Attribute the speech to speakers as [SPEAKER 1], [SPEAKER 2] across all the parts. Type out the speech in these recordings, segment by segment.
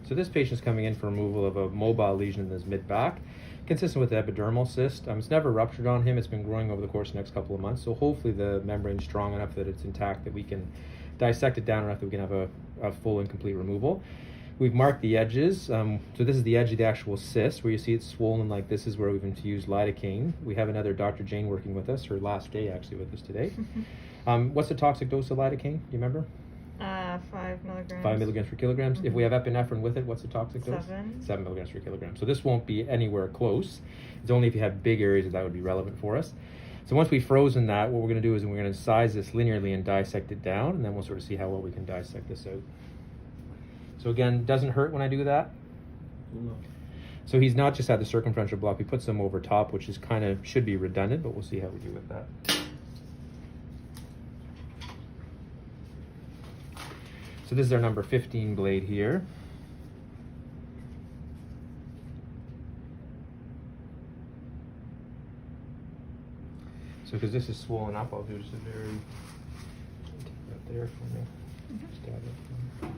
[SPEAKER 1] So this patient's coming in for removal of a mobile lesion in his mid-back, consistent with the epidermal cyst. It's never ruptured on him. It's been growing over the course of the next couple of months. So hopefully the membrane's strong enough that it's intact, that we can dissect it down enough that we can have a full and complete removal. We've marked the edges. So this is the edge of the actual cyst, where you see it's swollen like this is where we've infused lidocaine. We have another Dr. Jane working with us, her last day actually with us today. What's the toxic dose of lidocaine? Do you remember?
[SPEAKER 2] 5 milligrams.
[SPEAKER 1] 5 milligrams per kilograms. If we have epinephrine with it, what's the toxic dose? 7 milligrams per kilogram. So this won't be anywhere close. It's only if you have big areas that would be relevant for us. So once we've frozen that, what we're going to do is we're going to size this linearly and dissect it down, and then we'll sort of see how well we can dissect this out. So again, doesn't hurt when I do that?
[SPEAKER 3] No.
[SPEAKER 1] So he's not just had the circumferential block. We put some over top, which is kind of should be redundant, but we'll see how we do with that. So this is our number 15 blade here. So because this is swollen up, I'll do just a very, take that there for me. Stab it for me.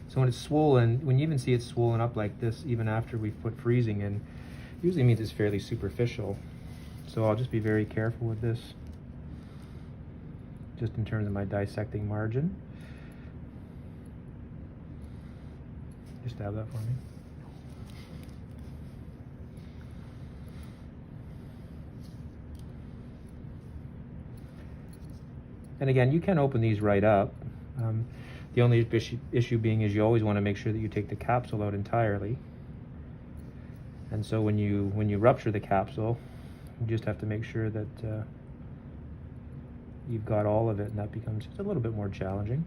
[SPEAKER 1] So when it's swollen, when you even see it swollen up like this, even after we've put freezing in, usually means it's fairly superficial. So I'll just be very careful with this, just in terms of my dissecting margin. Just stab that for me. And again, you can open these right up. The only issue being is you always want to make sure that you take the capsule out entirely. And so when you rupture the capsule, you just have to make sure that you've got all of it, and that becomes just a little bit more challenging.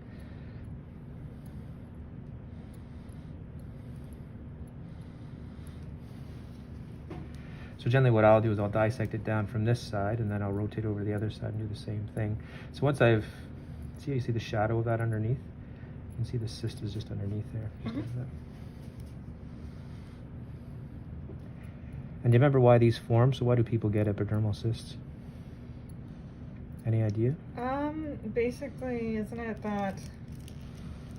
[SPEAKER 1] So generally what I'll do is I'll dissect it down from this side, and then I'll rotate over to the other side and do the same thing. So once I've, see how you see the shadow of that underneath? You can see the cyst is just underneath there. Just like that. And do you remember why these form? So why do people get epidermal cysts? Any idea?
[SPEAKER 2] Basically, isn't it that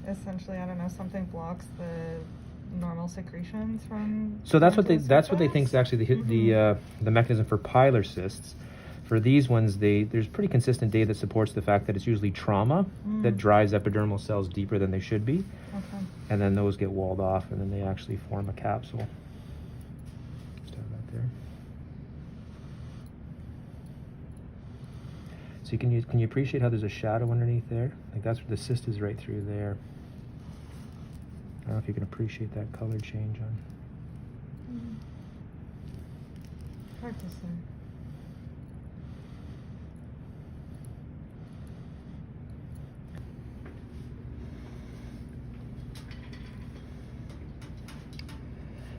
[SPEAKER 2] essentially, I don't know, something blocks the normal secretions from?
[SPEAKER 1] So that's what they think is actually the mechanism for pilar cysts. For these ones, there's pretty consistent data that supports the fact that it's usually trauma that drives epidermal cells deeper than they should be.
[SPEAKER 2] Okay.
[SPEAKER 1] And then those get walled off, and then they actually form a capsule. Just have that there. So can you appreciate how there's a shadow underneath there? Like that's where the cyst is, right through there. I don't know if you can appreciate that color change on.
[SPEAKER 2] Hard to say.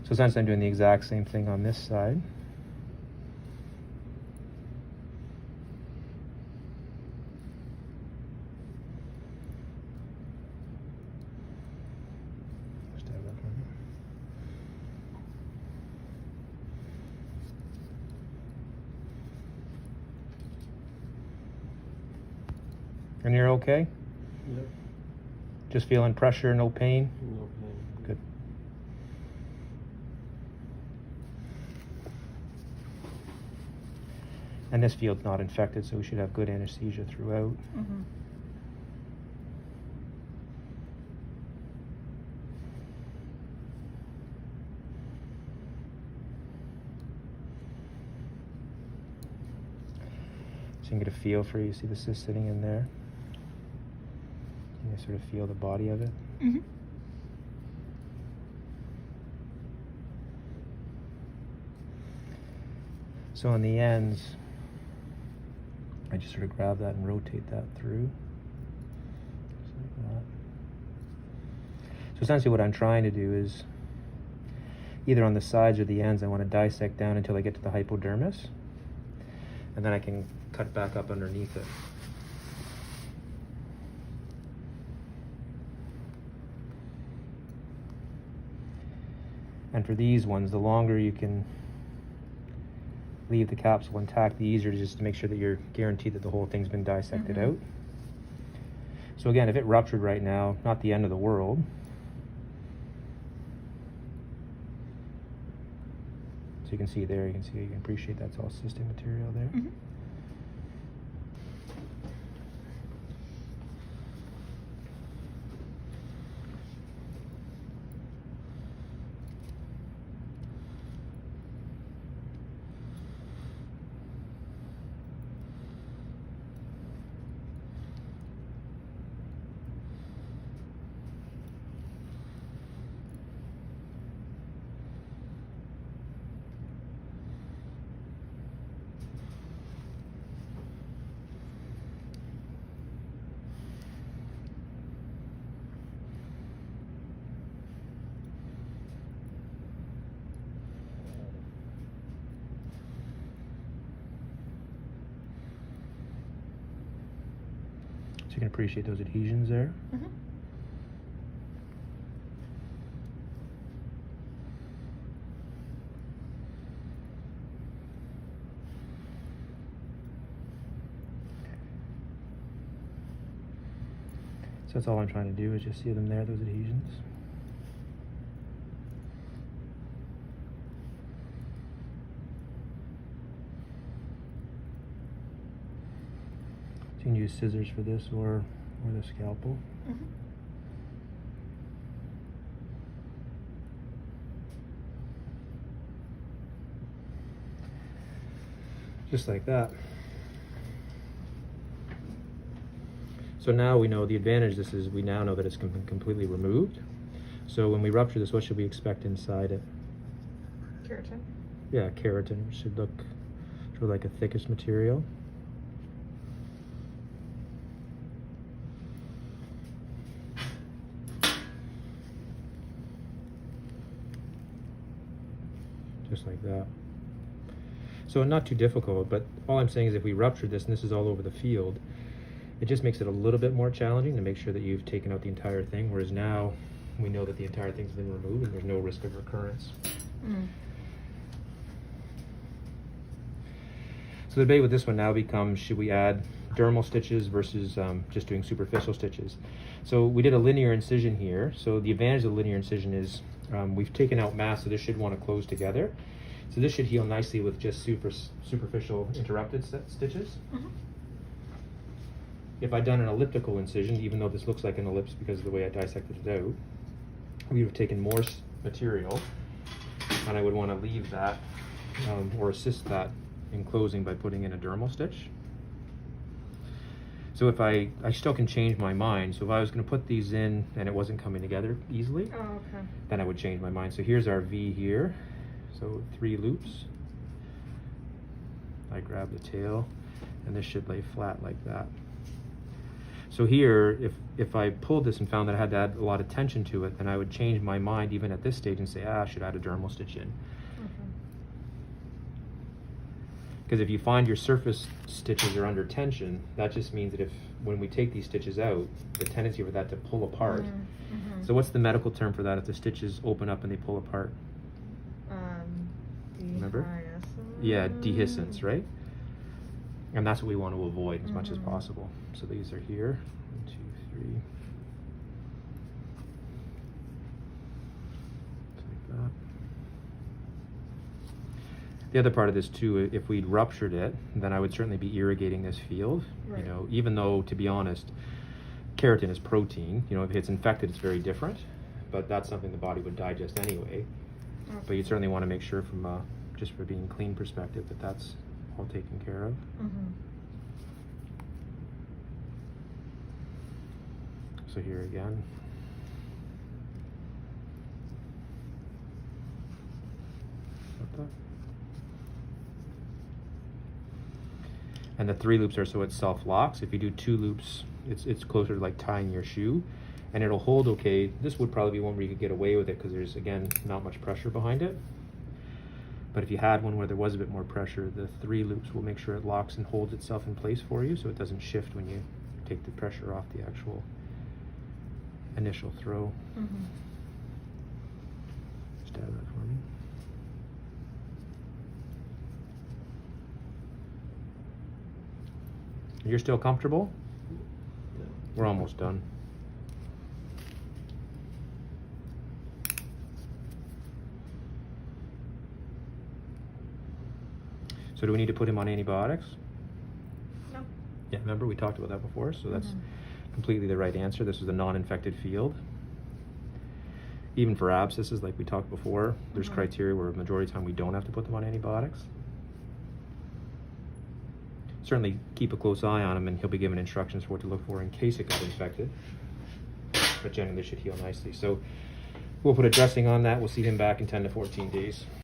[SPEAKER 1] So essentially I'm doing the exact same thing on this side. Just have that for me. And you're okay?
[SPEAKER 3] Yep.
[SPEAKER 1] Just feeling pressure, no pain?
[SPEAKER 3] No pain.
[SPEAKER 1] Good. And this field's not infected, so we should have good anesthesia throughout. So you can get a feel for it. You see the cyst sitting in there. You can sort of feel the body of it. So on the ends, I just sort of grab that and rotate that through. Just like that. So essentially what I'm trying to do is, either on the sides or the ends, I want to dissect down until I get to the hypodermis. And then I can cut back up underneath it. And for these ones, the longer you can leave the capsule intact, the easier it is just to make sure that you're guaranteed that the whole thing's been dissected out. So again, if it ruptured right now, not the end of the world. So you can see there, you can appreciate that's all cystic material there.
[SPEAKER 2] Mm-hmm.
[SPEAKER 1] So you can appreciate those adhesions there.
[SPEAKER 2] Mm-hmm.
[SPEAKER 1] So that's all I'm trying to do is just see them there, those adhesions. So you can use scissors for this or the scalpel.
[SPEAKER 2] Mm-hmm.
[SPEAKER 1] Just like that. So now we know the advantage of this is we now know that it's completely removed. So when we rupture this, what should we expect inside it?
[SPEAKER 2] Keratin.
[SPEAKER 1] Yeah, keratin, which should look sort of like a thickish material. Just like that. So not too difficult, but all I'm saying is if we rupture this, and this is all over the field, it just makes it a little bit more challenging to make sure that you've taken out the entire thing, whereas now we know that the entire thing's been removed and there's no risk of recurrence.
[SPEAKER 2] Mm.
[SPEAKER 1] So the debate with this one now becomes, should we add dermal stitches versus just doing superficial stitches? So we did a linear incision here. So the advantage of the linear incision is we've taken out mass, so this should want to close together. So this should heal nicely with just superficial interrupted stitches.
[SPEAKER 2] Mm-hmm.
[SPEAKER 1] If I'd done an elliptical incision, even though this looks like an ellipse because of the way I dissected it out, we would have taken more material, and I would want to leave that or assist that in closing by putting in a dermal stitch. So if I still can change my mind. So if I was going to put these in and it wasn't coming together easily,
[SPEAKER 2] Oh, okay.
[SPEAKER 1] then I would change my mind. So here's our V here. So 3 loops. I grab the tail, and this should lay flat like that. So here, if I pulled this and found that I had to add a lot of tension to it, then I would change my mind even at this stage and say, I should add a dermal stitch in. Because if you find your surface stitches are under tension, that just means that when we take these stitches out, the tendency for that to pull apart.
[SPEAKER 2] Mm-hmm.
[SPEAKER 1] So what's the medical term for that if the stitches open up and they pull apart? Remember? Yeah, dehiscence, right? And that's what we want to avoid as much as possible. So these are here. 1, 2, 3. Just like that. The other part of this too, if we'd ruptured it, then I would certainly be irrigating this field.
[SPEAKER 2] Right.
[SPEAKER 1] You know, even though, to be honest, keratin is protein. You know, if it's infected, it's very different. But that's something the body would digest anyway.
[SPEAKER 2] Okay.
[SPEAKER 1] But you'd certainly want to make sure from just for being clean perspective that that's all taken care of.
[SPEAKER 2] Mm-hmm.
[SPEAKER 1] So here again. Like that. And the 3 loops are so it self-locks. If you do 2 loops, it's closer to like tying your shoe, and it'll hold okay. This would probably be one where you could get away with it because there's, again, not much pressure behind it. But if you had one where there was a bit more pressure, the 3 loops will make sure it locks and holds itself in place for you so it doesn't shift when you take the pressure off the actual initial throw.
[SPEAKER 2] Mm-hmm.
[SPEAKER 1] Just add that for me. You're still comfortable? We're almost done. So do we need to put him on antibiotics?
[SPEAKER 2] No.
[SPEAKER 1] Yeah, remember we talked about that before, so that's
[SPEAKER 2] Mhm.
[SPEAKER 1] completely the right answer. This is a non-infected field. Even for abscesses, like we talked before, there's
[SPEAKER 2] Mhm.
[SPEAKER 1] criteria where the majority of the time we don't have to put them on antibiotics. Certainly keep a close eye on him, and he'll be given instructions for what to look for in case it got infected. But generally, they should heal nicely. So we'll put a dressing on that. We'll see him back in 10 to 14 days.